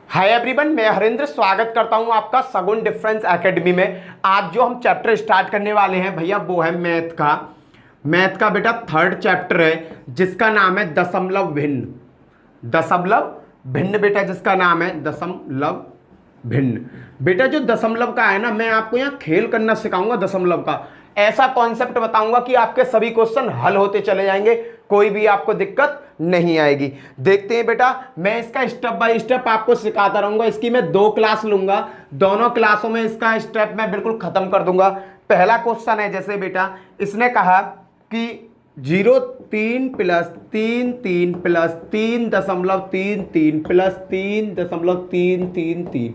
Hi everyone, मैं हरेंद्र स्वागत करता हूं आपका सगुन डिफरेंस एकेडमी में। आज जो हम चैप्टर स्टार्ट करने वाले हैं भैया वो है मैथ का बेटा थर्ड चैप्टर है जिसका नाम है दशमलव भिन्न। दशमलव भिन्न बेटा जिसका नाम है दशमलव भिन्न। बेटा जो दशमलव का है ना, मैं आपको यहाँ खेल करना सिखाऊंगा। दशमलव का ऐसा कॉन्सेप्ट बताऊंगा कि आपके सभी क्वेश्चन हल होते चले जाएंगे, कोई भी आपको दिक्कत नहीं आएगी। देखते हैं बेटा, मैं इसका स्टेप बाय स्टेप आपको सिखाता रहूंगा। इसकी मैं 2 क्लास लूंगा, दोनों क्लासों में इसका स्टेप मैं बिल्कुल खत्म कर दूंगा। पहला क्वेश्चन है, जैसे बेटा इसने कहा कि 0.3 प्लस 3.3 प्लस 3.33 प्लस 3.333,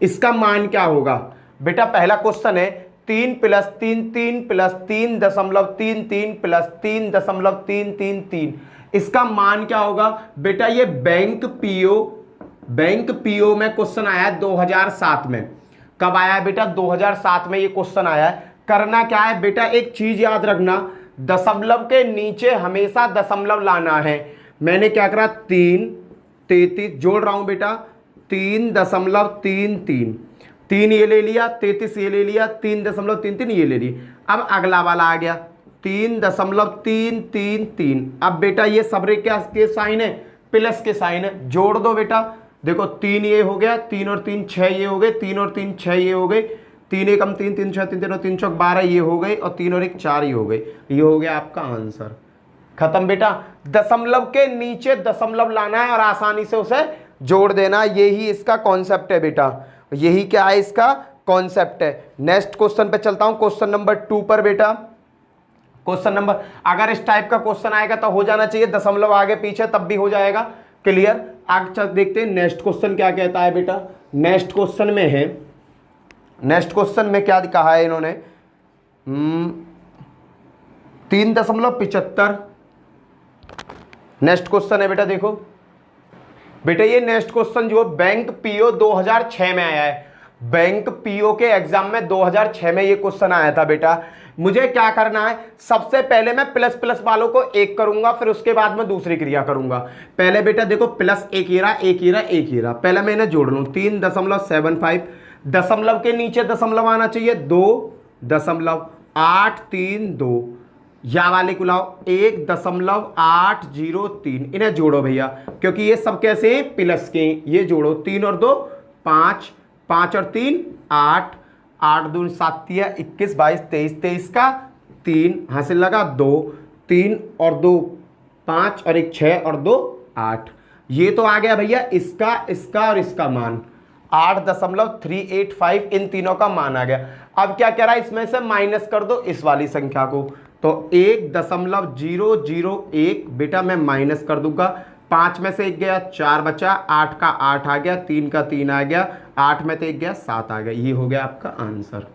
इसका मान क्या होगा? बेटा पहला क्वेश्चन है 3 प्लस 3.3 प्लस 3.33 प्लस 3.333, इसका मान क्या होगा? बेटा ये बैंक पीओ में क्वेश्चन आया है 2007 में। कब आया है बेटा? 2007 में ये क्वेश्चन आया है। करना क्या है बेटा, एक चीज याद रखना, दशमलव के नीचे हमेशा दशमलव लाना है। मैंने क्या करा, 3.33 जोड़ रहा हूं बेटा, 3.33, 3 ये ले लिया, 33 ये ले लिया, 3.33 ये ले लिया। अब अगला वाला आ गया 3.333। अब बेटा ये सबरे क्या के साइन है? प्लस के साइन है। जोड़ दो बेटा, देखो 3 ये हो गया, 3 और 3 6 ये हो गए, 3 और 3 6 ये हो गए, 3 एकम 3, 3 6 3 3 और 3 चौक 12 ये हो गए, और 3 और 1 4 ये हो गए। ये हो गया आपका आंसर। खत्म बेटा। दशमलव के नीचे दशमलव लाना है और आसानी से उसे जोड़ देना, यही इसका कॉन्सेप्ट है बेटा। यही क्या है इसका कॉन्सेप्ट है। नेक्स्ट क्वेश्चन पे चलता हूं, क्वेश्चन नंबर 2 पर बेटा। क्वेश्चन नंबर, अगर इस टाइप का क्वेश्चन आएगा तो हो जाना चाहिए दशमलव आगे पीछे, तब भी हो जाएगा क्लियर। आगे चल देखते हैं नेक्स्ट क्वेश्चन क्या कहता है बेटा। नेक्स्ट क्वेश्चन में है, नेक्स्ट क्वेश्चन में क्या कहा है इन्होंने, 3.75। नेक्स्ट क्वेश्चन है बेटा, देखो बेटा ये नेक्स्ट क्वेश्चन जो बैंक पीओ 2006 में आया है। बैंक पीओ के एग्जाम में 2006 में ये क्वेश्चन आया था बेटा। मुझे क्या करना है, सबसे पहले मैं प्लस प्लस वालों को एक करूंगा, फिर उसके बाद मैं दूसरी क्रिया करूंगा। पहले बेटा देखो प्लस एक ही रहा, एक ही रहा, एक ही रहा, पहले मैं इन्हें जोड़ लूं। 3.75, दशमलव के नीचे दशमलव आना चाहिए, 2.832, या वाले को लाओ 1.803, इन्हें जोड़ो भैया, क्योंकि ये सब कैसे हैं? प्लस के। ये जोड़ो, 3 और 2 5, 5 और 3 8, 8 दूनी 7 21 22 23, 23 का 3 हासिल लगा 2, 3 और 2 5 और 1 6 और 2 8। ये तो आ गया भैया इसका, इसका और इसका मान 8.385, इन तीनों का मान आ गया। अब क्या कह रहा है, इसमें से माइनस कर दो इस वाली संख्या को, तो 1.001 बेटा मैं माइनस कर दूंगा। 5 में से 1 गया, 4 बचा, 8 का 8 आ गया, 3 का 3 आ गया, 8 में से 1 गया, 7 आ गया। ये हो गया आपका आंसर।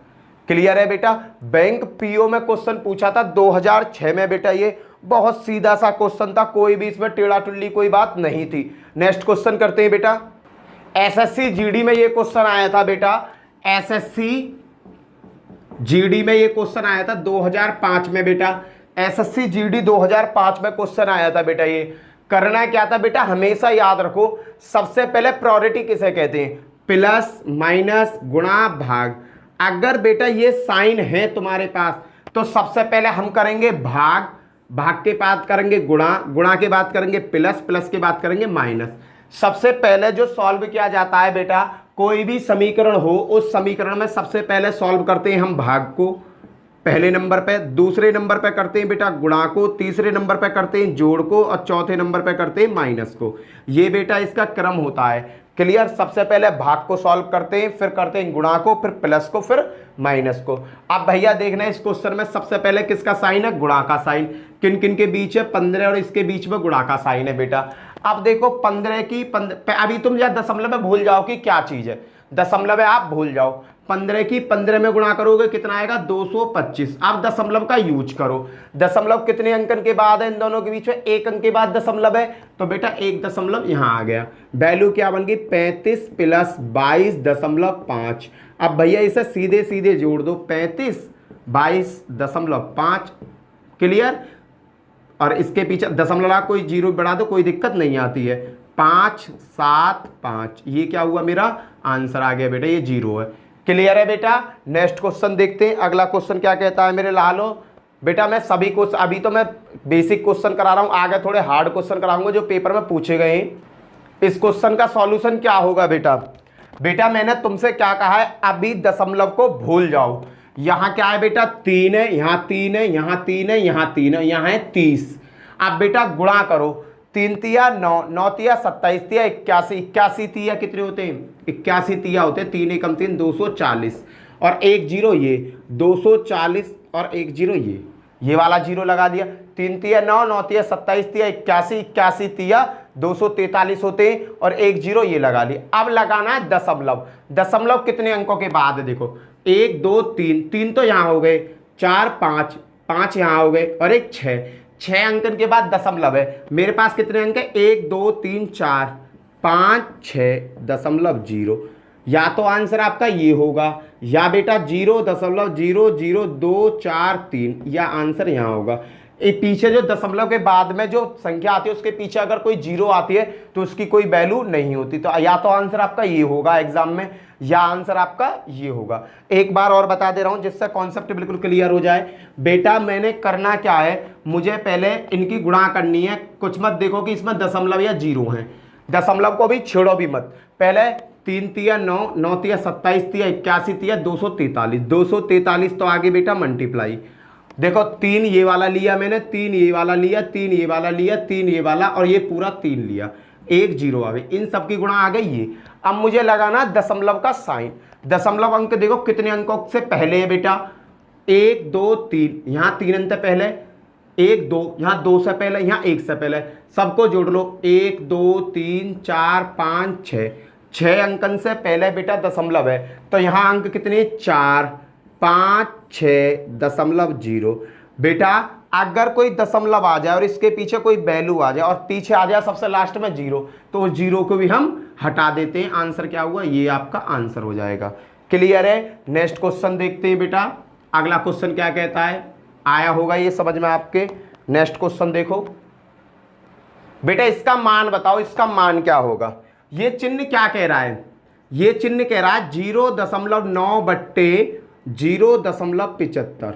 क्लियर है बेटा। बैंक पीओ में क्वेश्चन पूछा था 2006 में बेटा, ये बहुत सीधा सा क्वेश्चन था, कोई भी इसमें टेढ़ा टुल्ली कोई बात नहीं थी। नेक्स्ट क्वेश्चन करते हैं बेटा। एसएससी जीडी में ये क्वेश्चन आया था बेटा, एसएससी जीडी में ये क्वेश्चन आया था 2005 में बेटा। एसएससी जीडी 2005 में क्वेश्चन आया था बेटा। ये करना क्या था बेटा, हमेशा याद रखो, सबसे पहले प्रायोरिटी किसे कहते हैं? प्लस माइनस गुणा भाग। अगर बेटा ये साइन है तुम्हारे पास तो सबसे पहले हम करेंगे भाग, भाग के बाद करेंगे गुणा, गुणा के बाद करेंगे प्लस, प्लस के बाद करेंगे माइनस। सबसे पहले जो सॉल्व किया जाता है बेटा, कोई भी समीकरण हो, उस समीकरण में सबसे पहले सॉल्व करते हैं हम भाग को पहले नंबर पे, दूसरे नंबर पे करते हैं बेटा गुणा को, तीसरे नंबर पे करते हैं जोड़ को, और चौथे नंबर पे करते हैं माइनस को। ये बेटा इसका क्रम होता है। क्लियर। सबसे पहले भाग को सॉल्व करते हैं, फिर करते हैं गुणा को, फिर प्लस को, फिर माइनस को। अब भैया देखना है इस क्वेश्चन में सबसे पहले किसका साइन है? गुणा का साइन। किन किन के बीच है? 15 और इसके बीच में गुणा का साइन है बेटा। अब देखो 15 की 15, अभी तुम या दशमलव में भूल जाओ कि क्या चीज है, दशमलव है आप भूल जाओ। 15 की 15 में गुणा करोगे कितना आएगा? 225। आप दशमलव का यूज करो। दशमलव कितने अंकन के बाद है? इन दोनों के बीच में 1 अंक के बाद दशमलव है, तो बेटा 1 दशमलव यहां आ गया। वैल्यू क्या बन गई? 35 प्लस 22.5। अब भैया इसे सीधे सीधे जोड़ दो, 35 22.5। क्लियर। और इसके पीछे दशमलव कोई जीरो बढ़ा दो, कोई दिक्कत नहीं आती है। 5 7 5, ये क्या हुआ मेरा आंसर आ गया बेटा, ये 0 है। क्लियर है बेटा। नेक्स्ट क्वेश्चन देखते हैं, अगला क्वेश्चन क्या कहता है मेरे लालो। बेटा मैं सभी क्वेश्चन, अभी तो मैं बेसिक क्वेश्चन करा रहा हूं, आगे थोड़े हार्ड क्वेश्चन कराऊंगा जो पेपर में पूछे गए हैं। इस क्वेश्चन का सॉल्यूशन क्या होगा बेटा। बेटा मैंने तुमसे क्या कहा है, अभी दशमलव को भूल जाओ। यहां क्या है बेटा 3 है, यहां 3 है, यहां 3 है, यहां 3 है, यहां है 30। अब बेटा गुणा करो, 3 तिया 9, 9 तिया 27, तिया 81, 81 तिया कितने होते हैं 81 तिया होते हैं, 3 एकम 3 240 और 1 0 ये 240 और 1 0 ये वाला 0 लगा दिया। 3 तिया 9, 9 तिया 27, तिया 81, 81 तिया 243 होते हैं और 1 0 ये लगा लिया। अब लगाना है दशमलव। दशमलव कितने अंकों के बाद है देखो, 1 2 3, 3 तो यहाँ हो गए, 4 5, 5 यहाँ हो गए और एक 6 अंकन के बाद दशमलव है। मेरे पास कितने अंक है 1 2 3 4 5 6.0। या तो आंसर आपका ये होगा या बेटा 0.000243, या आंसर यहाँ होगा। पीछे जो दशमलव के बाद में जो संख्या आती है उसके पीछे अगर कोई 0 आती है तो उसकी कोई वैल्यू नहीं होती। तो या तो आंसर आपका ये होगा एग्जाम में, या आंसर आपका ये होगा। एक बार और बता दे रहा हूं जिससे कॉन्सेप्ट बिल्कुल क्लियर हो जाए। बेटा मैंने करना क्या है, मुझे पहले इनकी गुणा करनी है। कुछ मत देखो कि इसमें दशमलव या 0 है, दशमलव को भी छेड़ो भी मत। पहले 3 तिया 9, 9 तिया 27, तिया 81, तिया 243, 243 तो आगे बेटा मल्टीप्लाई। देखो 3 ये वाला लिया मैंने, 3 ये वाला लिया, 3 ये वाला लिया, 3 ये वाला और ये पूरा 3 लिया, 1 0 आ गई। इन सब की गुणा आ गई ये। अब मुझे लगाना दशमलव का साइन। दशमलव अंक देखो कितने अंकों से पहले है बेटा, 1 2 3, यहाँ 3 अंक पहले, 1 2, यहाँ 2 से पहले, यहाँ 1 से पहले, सबको जोड़ लो 1 2 3 4 5 6, 6 अंकन से पहले बेटा दशमलव है। तो यहाँ अंक कितने 4 5 6.0। बेटा अगर कोई दशमलव आ जाए और इसके पीछे कोई वैल्यू आ जाए और पीछे आ जाए सबसे लास्ट में 0, तो उस 0 को भी हम हटा देते हैं। आंसर क्या हुआ, ये आपका आंसर हो जाएगा। क्लियर है। नेक्स्ट क्वेश्चन देखते हैं बेटा, अगला क्वेश्चन क्या कहता है, आया होगा ये समझ में आपके। नेक्स्ट क्वेश्चन देखो बेटा, इसका मान बताओ, इसका मान क्या होगा। ये चिन्ह क्या कह रहा है, ये चिन्ह कह रहा है 0.9/0.75,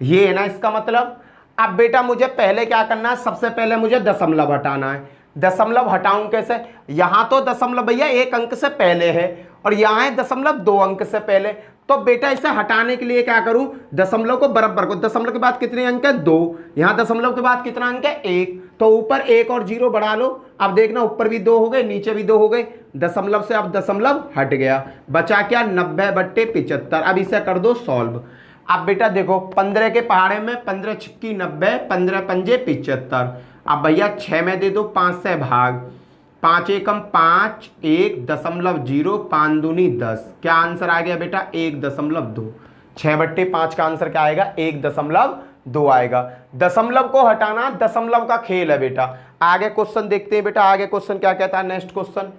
ये है ना इसका मतलब। अब बेटा मुझे पहले क्या करना है, सबसे पहले मुझे दशमलव हटाना है। दशमलव हटाऊं कैसे, यहां तो दशमलव भैया 1 अंक से पहले है और यहां है दशमलव 2 अंक से पहले। तो बेटा इसे हटाने के लिए क्या करूं, दशमलव को बराबर को, दशमलव के बाद कितने अंक है 2, यहां दशमलव के बाद कितना अंक है 1, तो ऊपर 1 और 0 बढ़ा लो। अब देखना ऊपर भी 2 हो गए, नीचे भी 2 हो गए, दशमलव से अब दशमलव हट गया, बचा क्या 90/75। अब इसे कर दो सॉल्व। अब बेटा देखो 15 के पहाड़े में 15 छिक्की 90, 15 पंजे 75। अब भैया 6 में दे दो 5 से भाग, 5 एकम 5, 1.0, 5 दूनी 10। क्या आंसर आ गया बेटा 1.2। 6/5 का आंसर क्या आएगा 1.2 आएगा। दशमलव को हटाना दशमलव का खेल है बेटा। आगे क्वेश्चन देखते हैं बेटा, आगे क्वेश्चन क्या कहता है। नेक्स्ट क्वेश्चन,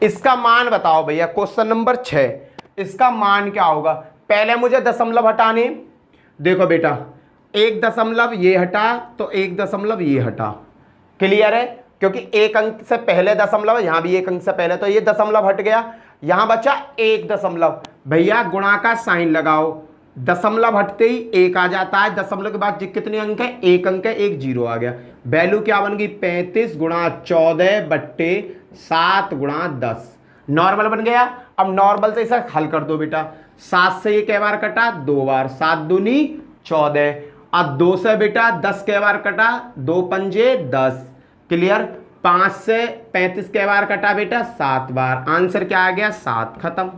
इसका मान बताओ भैया। क्वेश्चन नंबर 6, इसका मान क्या होगा। पहले मुझे दशमलव हटाने, देखो बेटा 1 दशमलव ये हटा तो 1 दशमलव ये हटा। क्लियर है, क्योंकि 1 अंक से पहले दशमलव, यहां भी 1 अंक से पहले, तो ये दशमलव हट गया, यहां बचा 1 दशमलव। भैया गुणा का साइन लगाओ, दशमलव हटते ही 1 आ जाता है, दशमलव के बाद कितने अंक है 1 अंक है, 1 0 आ गया। वैल्यू क्या बन गई 35 गुणा 14/7 गुणा 10, नॉर्मल बन गया। अब नॉर्मल से इसे हल कर दो बेटा। 7 से ये कै बार कटा 2 बार, 7 दूनी 14। अब 2 से बेटा 10 कै बार कटा, 2 पंजे 10। क्लियर। 5 से 35 कै बार कटा बेटा 7 बार। आंसर क्या आ गया 7, खत्म।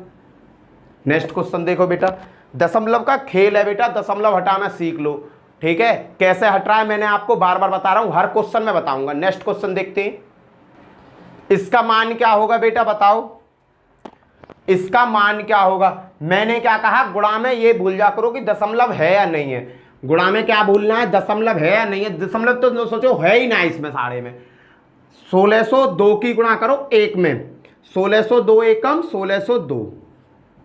नेक्स्ट क्वेश्चन देखो बेटा, दशमलव का खेल है बेटा, दशमलव हटाना सीख लो। ठीक है, कैसे हट रहा है मैंने आपको बार बार बता रहा हूं, हर क्वेश्चन में बताऊंगा। नेक्स्ट क्वेश्चन देखते हैं, इसका मान क्या होगा बेटा बताओ, इसका मान क्या होगा। मैंने क्या कहा, गुणा में ये भूल जा करो कि दशमलव है या नहीं है। गुणा में क्या भूलना है, दशमलव है या नहीं है। दशमलव तो सोचो है ही ना इसमें सारे में। 1602 की गुणा करो 1 में, 1602 एकम 1602,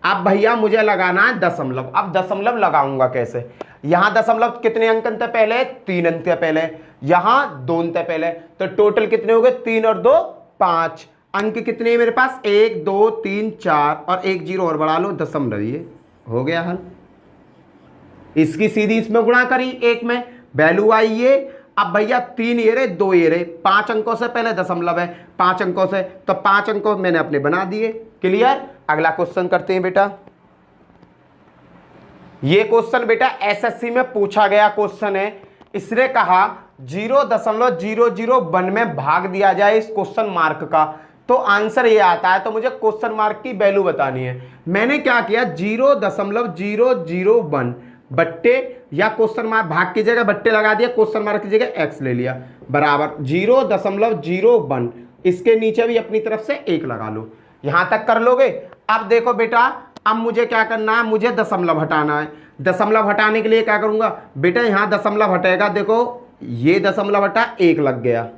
अब भैया मुझे लगाना है दशमलव। अब दशमलव लगाऊंगा कैसे? यहां दशमलव कितने अंक थे पहले? 3 अंक थे पहले, यहां 2 थे पहले, तो टोटल कितने हो गए? 3 और 2 5 अंक कितने हैं मेरे पास? 1 2 3 4 और एक जीरो और बढ़ा लो, दशमलव। ये हो गया हल। इसकी सीधी इसमें गुणा करी, एक में वैल्यू आई ये। अब भैया 3 ये रहे 2 ये रहे, 5 अंकों से पहले दशमलव है, 5 अंकों से, तो 5 अंकों मैंने अपने बना दिए। क्लियर? अगला क्वेश्चन करते हैं बेटा। ये क्वेश्चन बेटा एसएससी में पूछा गया क्वेश्चन है। इसने कहा 0.001 में भाग दिया जाए इस क्वेश्चन मार्क का, तो आंसर ये आता है। तो मुझे क्वेश्चन मार्क की वैल्यू बतानी है। मैंने क्या किया, 0.001 बट्टे, या क्वेश्चन मार्क भाग की जगह बट्टे लगा दिया, क्वेश्चन मार्क की जगह एक्स ले लिया, बराबर 0.01। इसके नीचे भी अपनी तरफ से 1 लगा लो। यहां तक कर लोगे? अब देखो बेटा, अब मुझे क्या करना है, मुझे दशमलव हटाना है। दशमलव हटाने के लिए क्या करूंगा बेटा, यहां दशमलव हटेगा, देखो ये दशमलव हटा, 1 लग गया,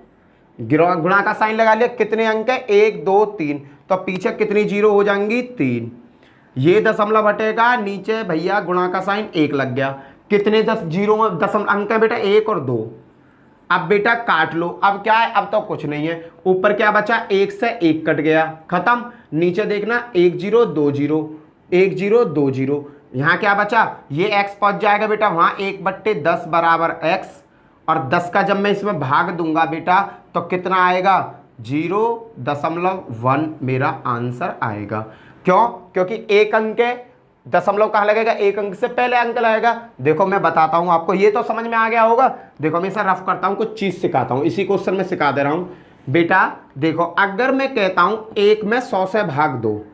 गुणा का साइन लगा लिया। कितने अंक है? 1 2 3, तो पीछे कितनी जीरो हो जाएंगी? 3। ये दशमलव हटेगा, नीचे भैया गुणा का साइन 1 लग गया। कितने जीरो दशमलव अंक है बेटा? 1 और 2। अब बेटा काट लो। अब क्या है? अब तो कुछ नहीं है। ऊपर क्या बचा? 1 से 1 कट गया, खत्म। नीचे देखना 1 0 2 0, 1 0 2 0। यहाँ क्या बचा? ये x पहुंच जाएगा बेटा वहाँ 1/10 बराबर x, और 10 का जब मैं इसमें भाग दूंगा बेटा तो कितना आएगा? 0.1 मेरा आंसर आएगा। क्यों? क्योंकि एक अंक है, दशमलव कहाँ लगेगा? एक अंक से पहले अंक लगेगा। देखो मैं बताता हूँ आपको, ये तो समझ में आ गया होगा। देखो मैं इसे रफ करता हूँ, कुछ चीज़ सिखाता हूँ, इसी क्वेश्चन में सिखा दे रहा हूँ बेटा। देखो अगर मैं कहता हूँ 1 में 100 से भाग दो,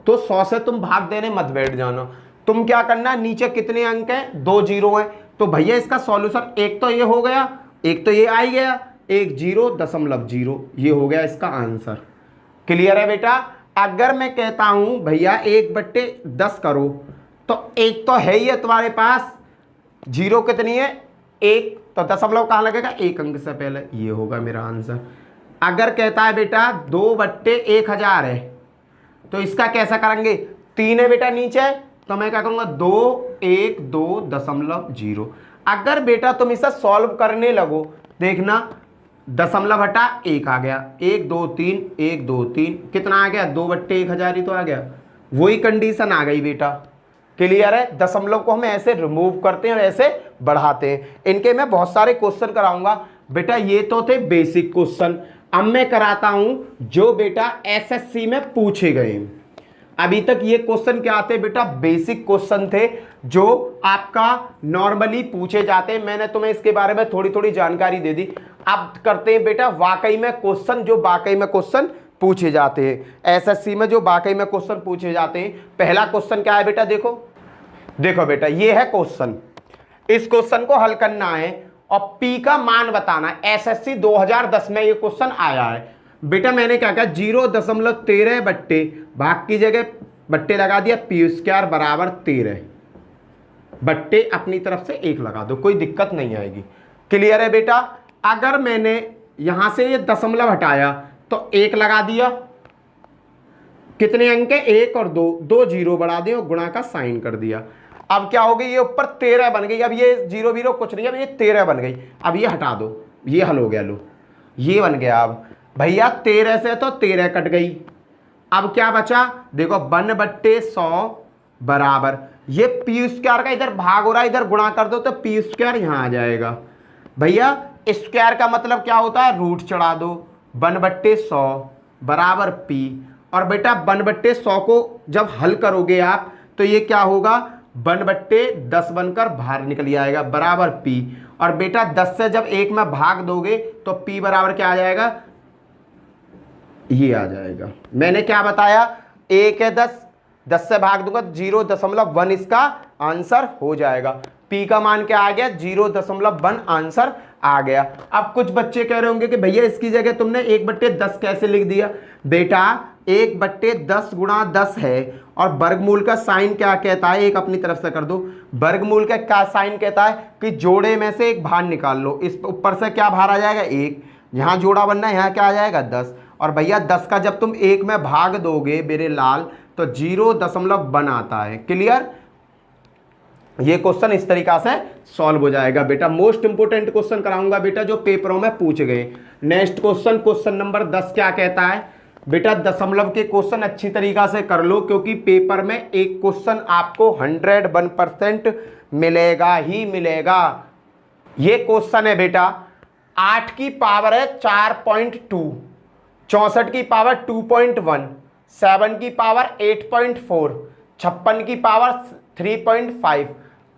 तो 100 से तुम भाग देने मत बैठ जाना। तुम क्या करना, नीचे कितने अंक हैं? 2 जीरो हैं, तो भैया इसका सॉल्यूशन एक तो ये हो गया, एक तो ये आ ही गया, 1 0.0, ये हो गया इसका आंसर। क्लियर है बेटा? अगर मैं कहता हूं भैया 1/10 करो, तो एक तो है ही है तुम्हारे पास, जीरो कितनी है? 1, तो दशमलव कहाँ लगेगा? 1 अंक से पहले, ये होगा मेरा आंसर। अगर कहता है बेटा 2/1000 है, तो इसका कैसा करेंगे? 3 है बेटा नीचे, तो मैं क्या करूंगा? 2 1 2.0। अगर बेटा तुम इसे सॉल्व करने लगो, देखना दशमलव हटा 1 आ गया, 1 2 3 1 2 3, कितना आ गया? 2/1000 ही तो आ गया। वही कंडीशन आ गई बेटा। क्लियर है? दशमलव को हम ऐसे रिमूव करते हैं और ऐसे बढ़ाते हैं। इनके मैं बहुत सारे क्वेश्चन कराऊंगा बेटा। ये तो थे बेसिक क्वेश्चन। अब मैं कराता हूं जो बेटा एसएससी में पूछे गए। अभी तक ये क्वेश्चन क्या आते बेटा? बेसिक क्वेश्चन थे जो आपका नॉर्मली पूछे जाते हैं। मैंने तुम्हें इसके बारे में थोड़ी थोड़ी जानकारी दे दी। अब करते हैं बेटा वाकई में क्वेश्चन, जो वाकई में क्वेश्चन पूछे जाते हैं एसएससी में, जो वाकई में क्वेश्चन पूछे जाते हैं। पहला क्वेश्चन क्या है बेटा? देखो देखो बेटा, ये है क्वेश्चन। इस क्वेश्चन को हल करना है और पी का मान बताना है। एसएससी 2010 में ये क्वेश्चन आया है बेटा। मैंने क्या कहा? 0.13 बट्टे, भाग की जगह बट्टे लगा दिया, p² बराबर 13 बट्टे अपनी तरफ से 1 लगा दो, कोई दिक्कत नहीं आएगी। क्लियर है बेटा? अगर मैंने यहां से ये दशमलव हटाया तो 1 लगा दिया, कितने अंक है? 1 और 2, 2 जीरो बढ़ा दिए और गुणा का साइन कर दिया। अब क्या हो गई? ये ऊपर 13 बन गई। अब ये 0 0 कुछ नहीं, अब ये 13 बन गई। अब ये हटा दो, ये हल हो गया। लो ये बन गया। अब भैया 13 से तो 13 कट गई। अब क्या बचा? देखो 1/100 बराबर, ये p² का इधर भाग हो रहा है, इधर गुणा कर दो तो p² यहां आ जाएगा। भैया स्क्वायर का मतलब क्या होता है? रूट चढ़ा दो। 1/100 बराबर p, और बेटा 1/100 को जब हल करोगे आप तो ये क्या होगा? 1/10 बनकर बाहर निकल आएगा, बराबर p। और बेटा 10 से जब 1 में भाग दोगे तो p बराबर क्या आ जाएगा? ये आ जाएगा। मैंने क्या बताया? 1 है 10, 10 से भाग दूंगा 0.1 इसका आंसर हो जाएगा। p का मान क्या आ गया? 0.1 आंसर आ गया। अब कुछ बच्चे कह रहे होंगे कि भैया इसकी जगह तुमने 1/10 कैसे लिख दिया? बेटा 1/10 गुणा 10 है, और वर्गमूल का साइन क्या कहता है? एक अपनी तरफ से कर दो। वर्गमूल का क्या साइन कहता है कि जोड़े में से एक बाहर निकाल लो। इस ऊपर से क्या बाहर आ जाएगा? 1, यहाँ जोड़ा बनना है, यहाँ क्या आ जाएगा? 10। और भैया 10 का जब तुम 1 में भाग दोगे मेरे लाल, तो 0.1 आता है। क्लियर? ये क्वेश्चन इस तरीका से सॉल्व हो जाएगा बेटा। मोस्ट इंपोर्टेंट क्वेश्चन कराऊंगा बेटा जो पेपरों में पूछे गए। नेक्स्ट क्वेश्चन, क्वेश्चन नंबर 10 क्या कहता है बेटा? दशमलव के क्वेश्चन अच्छी तरीका से कर लो, क्योंकि पेपर में एक क्वेश्चन आपको 101% मिलेगा ही मिलेगा। ये क्वेश्चन है बेटा, 8 की पावर है 4.2, 64 की पावर 2.1, 7 की पावर 8.4, 56 की पावर 3.5,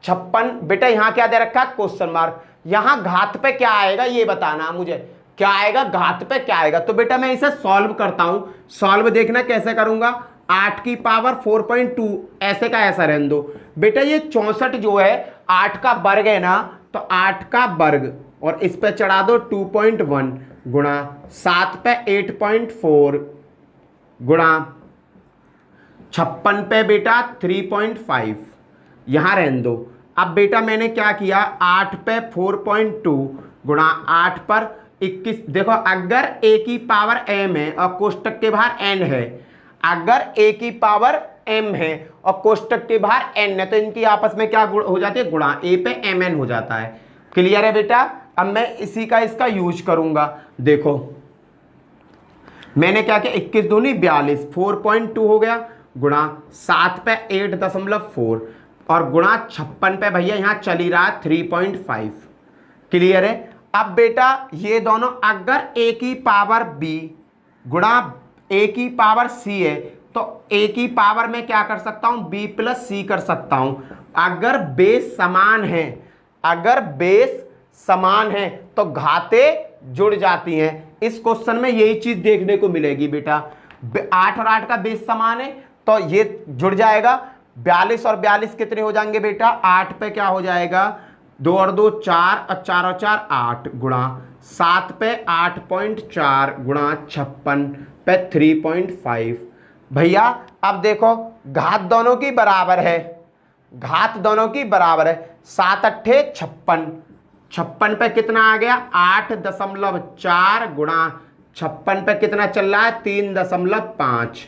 56 बेटा यहां क्या दे रखा है? Question mark. यहां घात पे क्या आएगा ये बताना मुझे, क्या आएगा घात पे, क्या आएगा? तो बेटा मैं इसे सॉल्व करता हूं। सॉल्व देखना कैसे करूंगा। 8 की पावर 4.2 ऐसे का ऐसा रहने दो बेटा। ये 64 जो है 8 का वर्ग है ना, तो 8 का वर्ग और इस पे चढ़ा दो 2.1 गुणा 7 पे 8.4 गुणा 56 पे बेटा 3.5 यहां रहने दो। अब बेटा मैंने क्या किया, 8 पे 4.2 गुणा 8 पर 21। देखो अगर a की पावर m है और कोष्टक के बाहर n है, अगर a की पावर m है और कोष्टक के बाहर n है, तो इनकी आपस में क्या हो जाती है? गुणा। a पे mn हो जाता है। क्लियर है बेटा? अब मैं इसी का इसका यूज करूंगा। देखो मैंने क्या किया, 21 दूनी 42, 4.2 हो गया गुणा 7 पे 8.4 और गुणा 56 पे भैया यहां चली रहा 3.5। क्लियर है? अब बेटा ये दोनों अगर a की पावर b गुणा a की पावर c है, तो a की पावर में क्या कर सकता हूं? b प्लस c कर सकता हूं। अगर बेस समान है, अगर बेस समान है तो घातें जुड़ जाती हैं। इस क्वेश्चन में यही चीज देखने को मिलेगी बेटा। 8 और 8 का बेस समान है तो ये जुड़ जाएगा। 42 और 42 कितने हो जाएंगे बेटा? 8 पे क्या हो जाएगा? 2 और 2 4 और 4 और 4 8 गुणा 7 पे 8.4 गुणा 56 पे 3.5। भैया अब देखो घात दोनों की बराबर है, घात दोनों की बराबर है। 7 अट्ठे 56, 56 पे कितना आ गया? 8.4 गुणा 56 पे कितना चल रहा है? 3.5।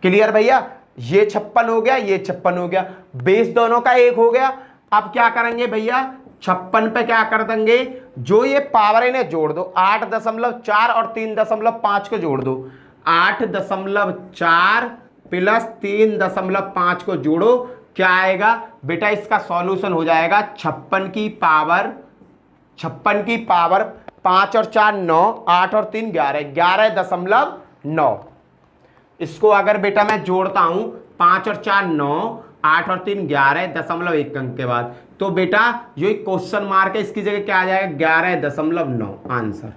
क्लियर भैया? ये 56 हो गया, ये 56 हो गया, बेस दोनों का एक हो गया। अब क्या करेंगे भैया? 56 पे क्या कर देंगे? जो ये पावर है ना जोड़ दो, 8.4 और 3.5 को जोड़ दो। 8.4 प्लस 3.5 को जोड़ो, क्या आएगा बेटा? इसका सॉल्यूशन हो जाएगा 56 की पावर 5 और 4 9, 8 और 3 11, 11.9। इसको अगर बेटा मैं जोड़ता हूं 5 और 4 9, 8 और 3 11.1 अंक के बाद, तो बेटा ये क्वेश्चन मार्क है, इसकी जगह क्या आ जाएगा? 11.9 आंसर।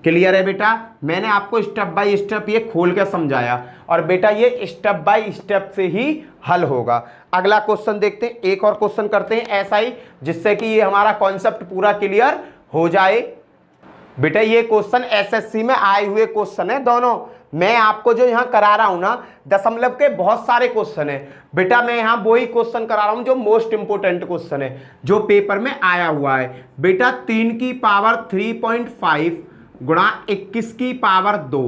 क्लियर है बेटा? मैंने आपको स्टेप बाय स्टेप ये खोल के समझाया और बेटा ये स्टेप बाय स्टेप से ही हल होगा। अगला क्वेश्चन देखते हैं, एक और क्वेश्चन करते हैं ऐसा ही, जिससे कि ये हमारा कॉन्सेप्ट पूरा क्लियर हो जाए। बेटा ये क्वेश्चन एसएससी में आए हुए क्वेश्चन है दोनों। मैं आपको जो यहां करा रहा हूं ना, दशमलव के बहुत सारे क्वेश्चन है बेटा। मैं यहां वही क्वेश्चन करा रहा हूं जो मोस्ट इंपोर्टेंट क्वेश्चन है, जो पेपर में आया हुआ है बेटा। 3 की पावर 3.5 गुणा 21 की पावर 2।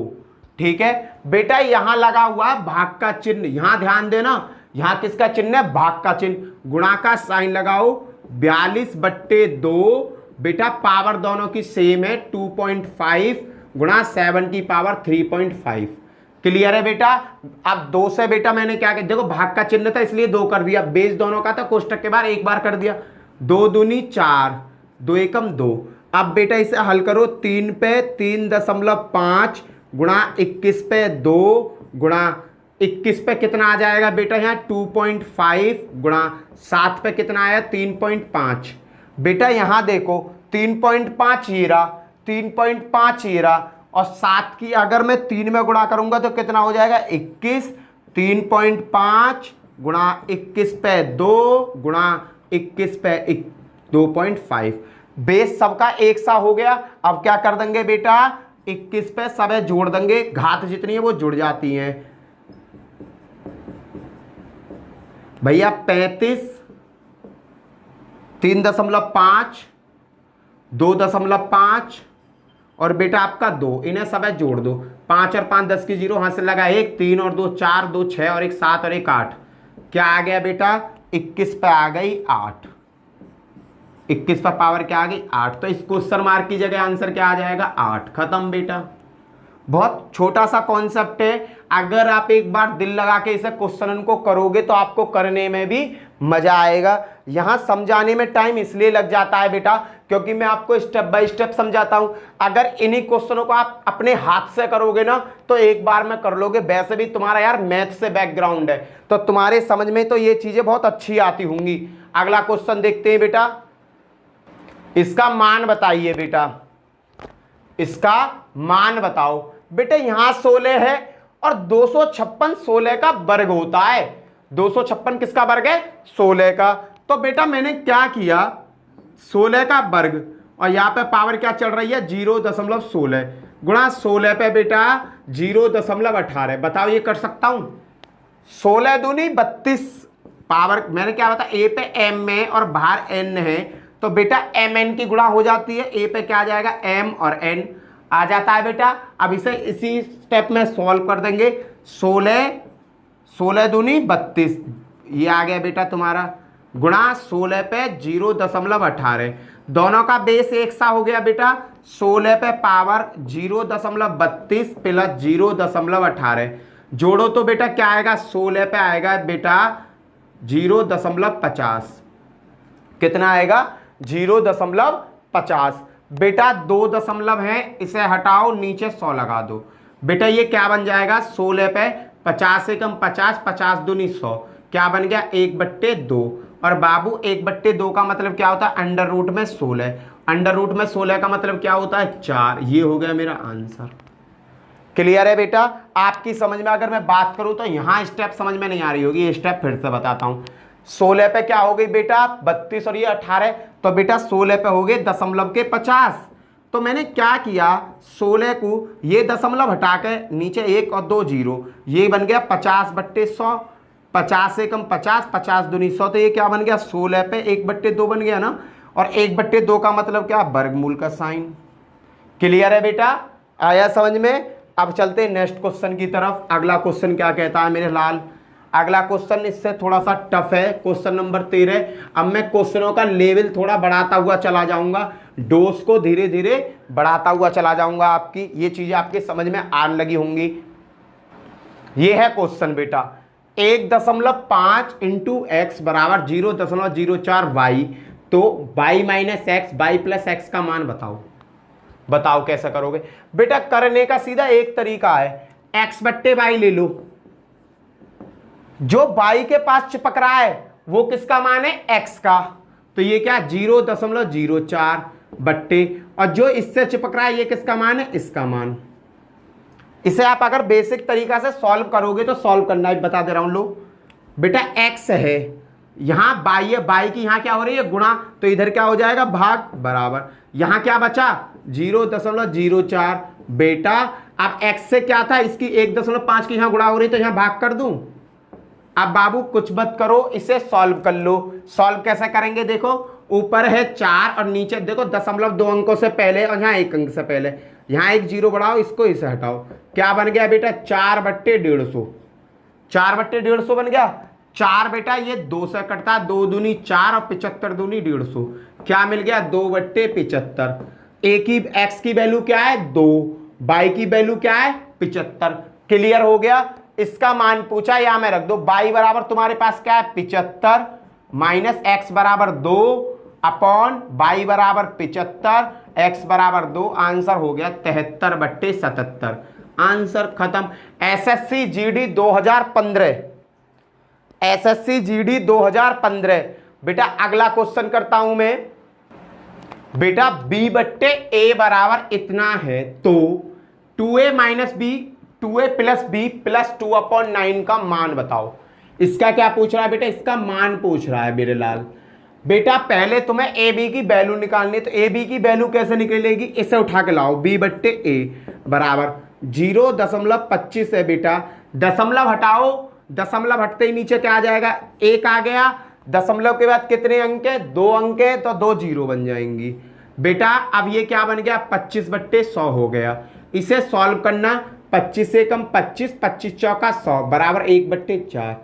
ठीक है बेटा, यहां लगा हुआ भाग का चिन्ह, यहां ध्यान देना, यहां किसका चिन्ह है? भाग का चिन्ह। गुणा का साइन लगाओ, 42/2 बेटा पावर दोनों की सेम है, 2.5 गुणा 7 की पावर 3.5। क्लियर है बेटा? अब 2 से बेटा मैंने क्या किया, देखो भाग का चिन्ह था इसलिए 2 कर दिया, बेस दोनों का था, कोष्टक के बाहर एक बार कर दिया। 2 दूनी 4, 2 एकम 2। अब बेटा इसे हल करो, 3 पे 3.5 गुणा 21 पे 2 गुणा 21 पे कितना आ जाएगा बेटा? यहाँ 2.5 गुणा 7 पे कितना आया? 3.5। बेटा यहाँ देखो 3.5 ये रहा, 3.5 ये रहा, और 7 की अगर मैं 3 में गुणा करूंगा तो कितना हो जाएगा? 21। 3.5 गुणा 21 पे 2 गुणा 21 पे 2.5। बेस सबका एक सा हो गया। अब क्या कर देंगे बेटा? 21 पे सब जोड़ देंगे, घात जितनी है वो जुड़ जाती हैं भैया। 35, 3.5, 2.5 और बेटा आपका 2, इन्हें सब है जोड़ दो। 5 और 5 10 की 0, हाथ से लगा 1, 3 और 2 4, 2 6 और 1 7 और 1 8। क्या आ गया बेटा? 21 पे आ गई 8। 21 पर पावर क्या आ गई? 8। तो इस क्वेश्चन मार्क की जगह आंसर क्या आ जाएगा? 8। खत्म बेटा। बहुत छोटा सा कॉन्सेप्ट है, अगर आप एक बार दिल लगा के इसे क्वेश्चन को करोगे तो आपको करने में भी मजा आएगा। यहां समझाने में टाइम इसलिए लग जाता है बेटा क्योंकि मैं आपको स्टेप बाय स्टेप समझाता हूं। अगर इन्हीं क्वेश्चनों को आप अपने हाथ से करोगे ना तो एक बार में कर लोगे। वैसे भी तुम्हारा यार मैथ से बैकग्राउंड है तो तुम्हारे समझ में तो ये चीजें बहुत अच्छी आती होंगी। अगला क्वेश्चन देखते हैं बेटा। इसका मान बताइए बेटा, इसका मान बताओ। बेटा यहां 16 है और 256 16 का वर्ग होता है। 256 किसका वर्ग है? 16 का। तो बेटा मैंने क्या किया, 16 का वर्ग और यहां पे पावर क्या चल रही है? 0.16 गुणा 16 पे बेटा 0.18। बताओ ये कर सकता हूं? 16 दूनी 32 पावर मैंने क्या बताया? ए पे एम में और बाहर एन है तो बेटा एम एन की गुणा हो जाती है। ए पे क्या आ जाएगा? एम और एन आ जाता है बेटा। अब इसे इसी स्टेप में सॉल्व कर देंगे। 16 दूनी 32 ये आ गया बेटा तुम्हारा, गुणा 16 पे 0.18। दोनों का बेस एक सा हो गया बेटा। 16 पे पावर 0.32 प्लस 0.18 जोड़ो तो बेटा क्या आएगा? 16 पे आएगा बेटा 0.50। कितना आएगा? 0.50। बेटा 2 दशमलव है, इसे हटाओ, नीचे 100 लगा दो। बेटा ये क्या बन जाएगा? 16 पे 50 से कम 50, 50 दूनी 100, क्या बन गया? 1/2। और बाबू 1/2 का मतलब क्या होता है? अंडर रूट में 16। अंडर रूट में 16 का मतलब क्या होता है? 4। ये हो गया मेरा आंसर। क्लियर है बेटा? आपकी समझ में अगर मैं बात करूं तो यहां स्टेप समझ में नहीं आ रही होगी, ये स्टेप फिर से बताता हूं। 16 पे क्या हो गई बेटा? 32 और ये 18 तो बेटा 16 पे हो गए दशमलव के 50। तो मैंने क्या किया, 16 को ये दशमलव हटा के नीचे 1 और 2 0, ये बन गया 50/100। 50 से कम 50, 50 दूनी 100 तो ये क्या बन गया? 16 पे 1/2 बन गया ना। और 1/2 का मतलब क्या? वर्गमूल का साइन। क्लियर है बेटा? आया समझ में? अब चलते हैं नेक्स्ट क्वेश्चन की तरफ। अगला क्वेश्चन क्या कहता है मेरे लाल? अगला क्वेश्चन इससे थोड़ा सा टफ है, क्वेश्चन नंबर 13। अब मैं क्वेश्चनों का लेवल थोड़ा बढ़ाता हुआ चला जाऊंगा, डोज को धीरे धीरे बढ़ाता हुआ चला जाऊंगा। आपकी ये चीजें आपके समझ में आने लगी होंगी। ये है क्वेश्चन बेटा, 1.5 इंटू एक्स बराबर 0.04 वाई। तो Y minus X, Y plus X का मान बताओ। बताओ कैसे करोगे बेटा? करने का सीधा एक तरीका है, x/y ले लो। जो y के पास चिपक रहा है वो किसका मान है? x का। तो ये क्या? 0.04 बट्टे, और जो इससे चिपक रहा है ये किसका मान है? इसका मान। इसे आप अगर बेसिक तरीका से सॉल्व करोगे तो सॉल्व करना है, बता दे रहा हूं। लो बेटा x है, यहां y है, y की यहां क्या हो रही है? गुणा, तो इधर क्या हो जाएगा? भाग, बराबर। यहां क्या बचा? 0.04 बेटा। अब x से क्या था? इसकी 1.5 की यहां गुणा हो रही तो यहां भाग कर दूं। अब बाबू कुछ मत करो, इसे सॉल्व कर लो। सॉल्व कैसे करेंगे? देखो ऊपर है 4 और नीचे देखो दशमलव 2 अंकों से पहले और यहाँ 1 अंक से पहले, यहाँ एक 0 बढ़ाओ, इसको इसे हटाओ। क्या बन गया बेटा? 4/150। 4/150 बन गया। 4 बेटा ये 2 से कटता है, 2 दूनी 4 और 75 दूनी 150। क्या मिल गया? 2/75। ए की एक्स की वैल्यू क्या है? 2, बाई की वैल्यू क्या है? 75। क्लियर हो गया? इसका मान पूछा, यहां में रख दो। बाई बराबर तुम्हारे पास क्या है? 75 माइनस एक्स बराबर 2 अपॉन बाई बराबर 75, एक्स बराबर 2। आंसर हो गया 73/77। आंसर खत्म। SSC GD 2015, SSC GD 2015। बेटा अगला क्वेश्चन करता हूं मैं। बेटा b/a बराबर इतना है तो 2a minus B, 2a plus B plus 2/9 का मान बताओ। इसका क्या पूछ रहा है बेटा? इसका मान पूछ रहा है मेरे लाल। बेटा पहले तुम्हें ए बी की वैल्यू निकालनी है, तो ए बी की वैल्यू कैसे निकलेगी? इसे उठा के लाओ। b/a बराबर 0.25 है बेटा। दशमलव हटाओ, दशमलव हटते ही नीचे क्या आ जाएगा? 1 आ गया। दशमलव के बाद कितने अंक है? 2 अंक है, तो 2 0 बन जाएंगी। बेटा अब ये क्या बन गया, 25/100 हो गया। इसे सॉल्व करना, 25 से कम 25, 25 चौका 100 बराबर 1/4।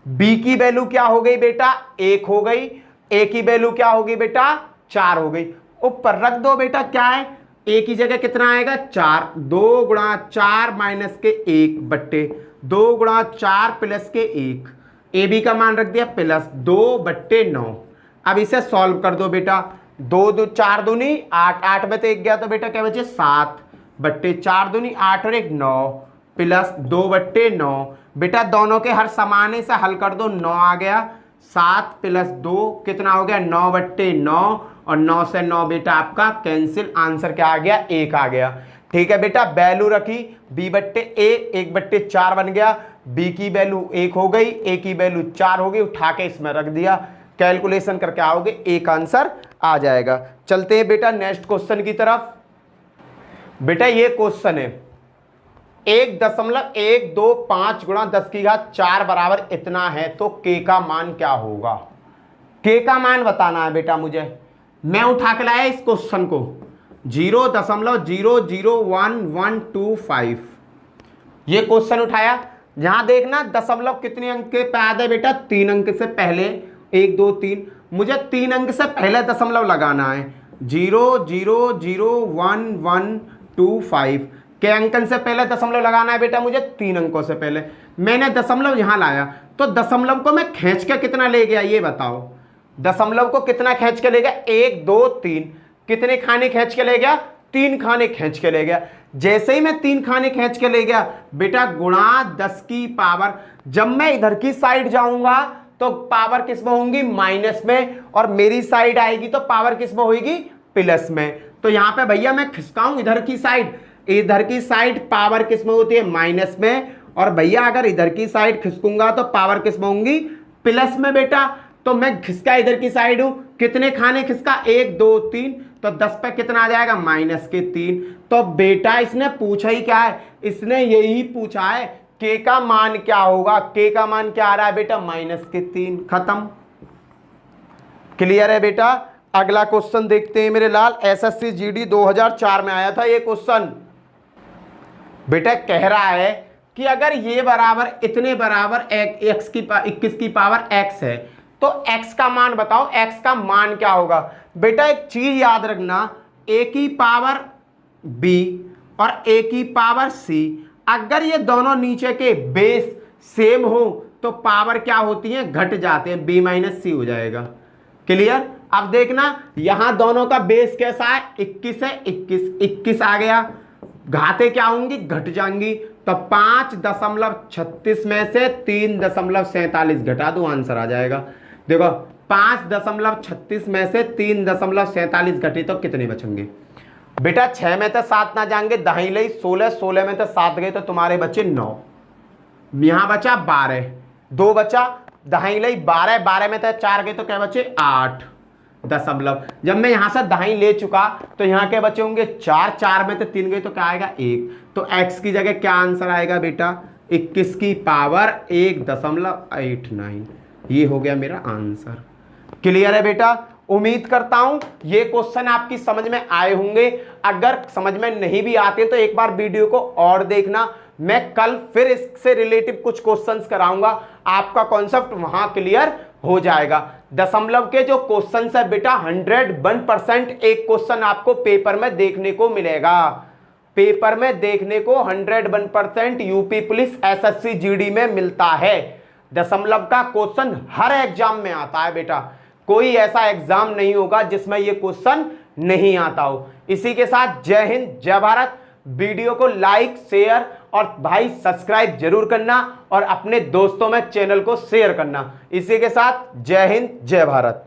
बी की वैल्यू क्या हो गई बेटा, 1 हो गई। ए की वैल्यू क्या होगी बेटा, 4 हो गई। ऊपर रख दो बेटा, क्या है, ए की जगह कितना आएगा, 4। 2 गुणा 4 माइनस के 1/2 गुणा 4 प्लस के 1। ए बी का मान रख दिया प्लस 2/9। अब इसे सॉल्व कर दो बेटा, 2 4 दूनी 8, 8 में तो 1 गया तो बेटा क्या बचे 7/4 दूनी 8 और 1 9 प्लस 2/9। बेटा दोनों के हर समाने से हल कर दो, 9 आ गया। 7 प्लस 2 कितना हो गया, 9/9 और 9 से 9 बेटा आपका कैंसिल, आंसर क्या आ गया, 1 आ गया। ठीक है बेटा, वैल्यू रखी b/a 1/4 बन गया। b की वैल्यू 1 हो गई, a की वैल्यू 4 हो गई, उठा के इसमें रख दिया, कैलकुलेशन करके आओगे 1 आंसर आ जाएगा। चलते हैं बेटा नेक्स्ट क्वेश्चन की तरफ। बेटा ये क्वेश्चन है 1.125 गुणा 10⁴ बराबर इतना है, तो k का मान क्या होगा। k का मान बताना है बेटा मुझे। मैं उठा के लाया इस क्वेश्चन को 0.00125। ये क्वेश्चन उठाया, यहां देखना दशमलव कितने अंक के पैदा है बेटा, 3 अंक से पहले, 1 2 3। मुझे 3 अंक से पहले दशमलव लगाना है, 0.00125 के अंकन से पहले दशमलव लगाना है बेटा मुझे, 3 अंकों से पहले। मैंने दशमलव यहां लाया, तो दशमलव को मैं खींच के कितना ले गया ये बताओ। दशमलव को कितना खींच के ले गया, 1 2 3। कितने खाने खींच के ले गया, 3 खाने खींच के ले गया। जैसे ही मैं 3 खाने खींच के ले गया बेटा, गुणा 10 की पावर, जब मैं इधर की साइड जाऊंगा तो पावर किस में होंगी, माइनस में, और मेरी साइड आएगी तो पावर किस में होगी, प्लस में। तो यहां पे भैया मैं खिसकाऊं इधर की साइड, इधर की साइड पावर किस में होती है, माइनस में, और भैया अगर इधर की साइड खिसकूंगा तो पावर किस में होंगी, प्लस में बेटा। तो मैं खिसका इधर की साइड हूं, कितने खाने खिसका, 1 2 3, तो 10 पे कितना आ जाएगा, -3। तो बेटा इसने पूछा ही क्या है, इसने यही पूछा है k का मान क्या होगा। k का मान क्या आ रहा है बेटा, -3। खत्म, क्लियर है बेटा। अगला क्वेश्चन देखते हैं मेरे लाल। SSC GD 2004 में आया था ये क्वेश्चन। बेटा कह रहा है कि अगर ये बराबर इतने बराबर x की 21 की पावर x है, तो x का मान बताओ, x का मान क्या होगा। बेटा एक चीज याद रखना, a की पावर b और a की पावर c, अगर ये दोनों नीचे के बेस सेम हो तो पावर क्या होती है, घट जाते हैं, b - c हो जाएगा। क्लियर। अब देखना यहां दोनों का बेस कैसा है, 21 है, 21 आ गया, घाते क्या होंगी, घट जाएंगी। तो 5.36 में से 3.47 घटा दो, आंसर आ जाएगा। देखो 5.36 में से 3.47 घटे तो कितने बचेंगे बेटा, 6 में तो 7 ना जाएंगे, दाहिने ले 16, 16 में तो 7 गए तो तुम्हारे बचे 9, यहां बचा 12, 2 बचा, दाहिने ले 12, 12 में तो 4 गए तो क्या बचे 8 दशमलव। जब मैं यहां से दाहिने ले चुका तो यहां के बचे होंगे 4, 4 में तो 3 गए तो क्या आएगा 1। तो x की जगह क्या आंसर आएगा बेटा, 21 की पावर 1.89। ये हो गया मेरा आंसर। क्लियर है बेटा। उम्मीद करता हूं ये क्वेश्चन आपकी समझ में आए होंगे। अगर समझ में नहीं भी आते तो एक बार वीडियो को और देखना, मैं कल फिर इससे रिलेटिव कुछ क्वेश्चंस कराऊंगा, आपका कॉन्सेप्ट वहां क्लियर हो जाएगा। दशमलव के जो क्वेश्चंस है बेटा 101% एक क्वेश्चन आपको पेपर में देखने को मिलेगा, पेपर में देखने को 101% यूपी पुलिस SSC GD में मिलता है। दशमलव का क्वेश्चन हर एग्जाम में आता है बेटा, कोई ऐसा एग्जाम नहीं होगा जिसमें ये क्वेश्चन नहीं आता हो। इसी के साथ जय हिंद, जय भारत। वीडियो को लाइक, शेयर और भाई सब्सक्राइब जरूर करना और अपने दोस्तों में चैनल को शेयर करना। इसी के साथ जय हिंद, जय भारत।